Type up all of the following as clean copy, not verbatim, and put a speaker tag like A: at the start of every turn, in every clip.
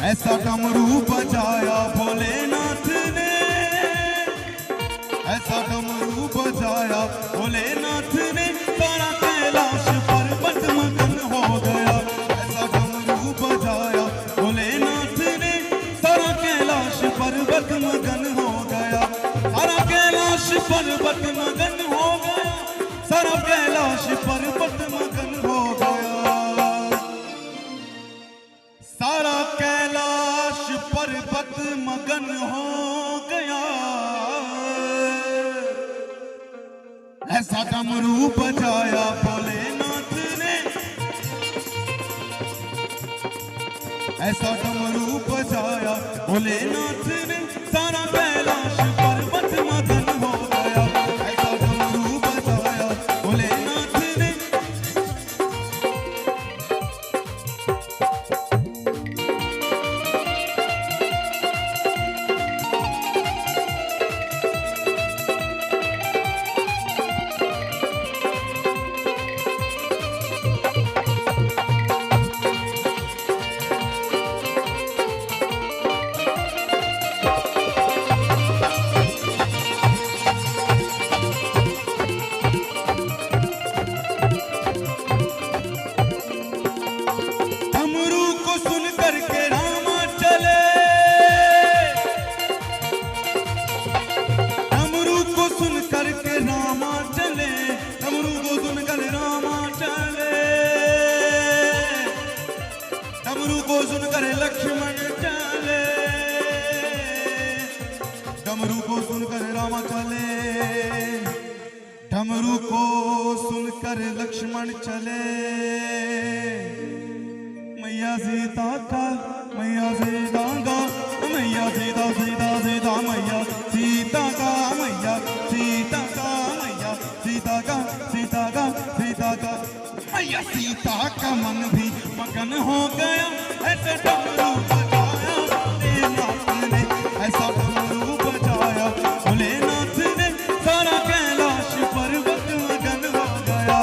A: ऐसा डमरू बजाया भोलेनाथ ने, ऐसा डमरू बजाया भोलेनाथ ने, सारा कैलाश पर्वत मगन हो गया। ऐसा डमरू बजाया भोलेनाथ ने, सारा कैलाश पर्वत मगन हो गया। सारा कैलाश पर्वत मगन हो गया, सारा कैलाश पर्वत मगन हो गया। सारा कैलाश पर्वत मगन हो गया। ऐसा डमरू बजाया भोलेनाथ ने, ऐसा डमरू बजाया भोलेनाथ ने, सारा कैलाश पर्वत मगन हो गया। ऐसा डमरू बजाया भोलेनाथ ने। डमरू को सुनकर लक्ष्मण चले, डमरू को सुनकर राम चले, डमरू को सुनकर लक्ष्मण चले। मैया सीता का, मैया सीता का, मैया सीता सीता सीता, मैया सीता का, मैया सीता का, मैया सीता का, सीता का, सीता का, मैया सीता का मन भी मगन हो गया। ऐसा डमरू बजाया भोलेनाथ ने, ऐसा डमरू बजाया भोलेनाथ ने, सारा कैलाश पर्वत मगन हो गया।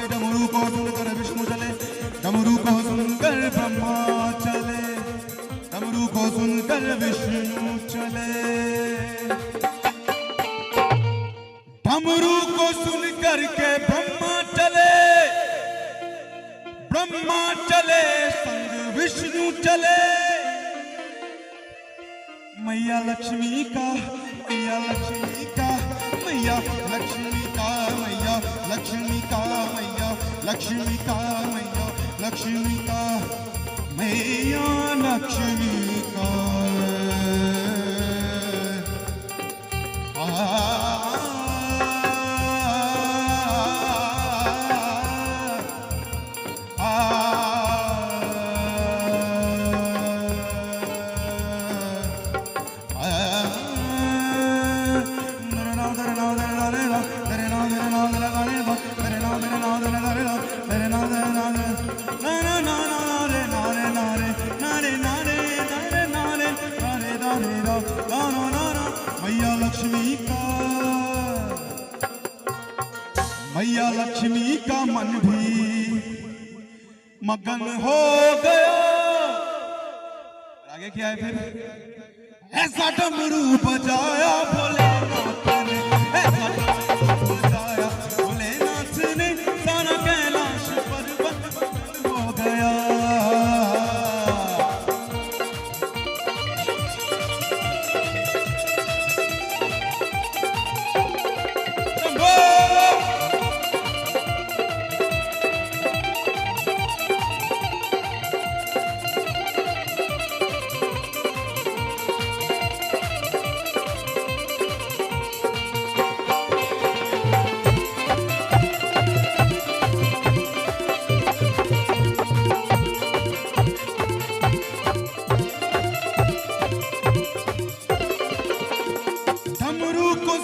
A: डमरू को सुनकर विष्णु चले, डमरू को सुनकर ब्रह्मा चले, डमरू को सुनकर विष्णु चले, डमरू को सुनकर के ब्रह्मा चले, ब्रह्मा चले संग विष्णु चले। मैया लक्ष्मी का, मैया लक्ष्मी का, मैया लक्ष्मी का, मैया लक्ष्मी का, मैया लक्ष्मी का, मैया लक्ष्मी का, मैया लक्ष्मी का। मैया लक्ष्मी का, मैया लक्ष्मी का मन भी मगन हो गया। आगे क्या है फिर? ऐसा डमरू बजाया भोलेनाथ ने, ऐसा डमरू बजाया भोलेनाथ ने, सारा कैलाश पर्वत मगन हो गया।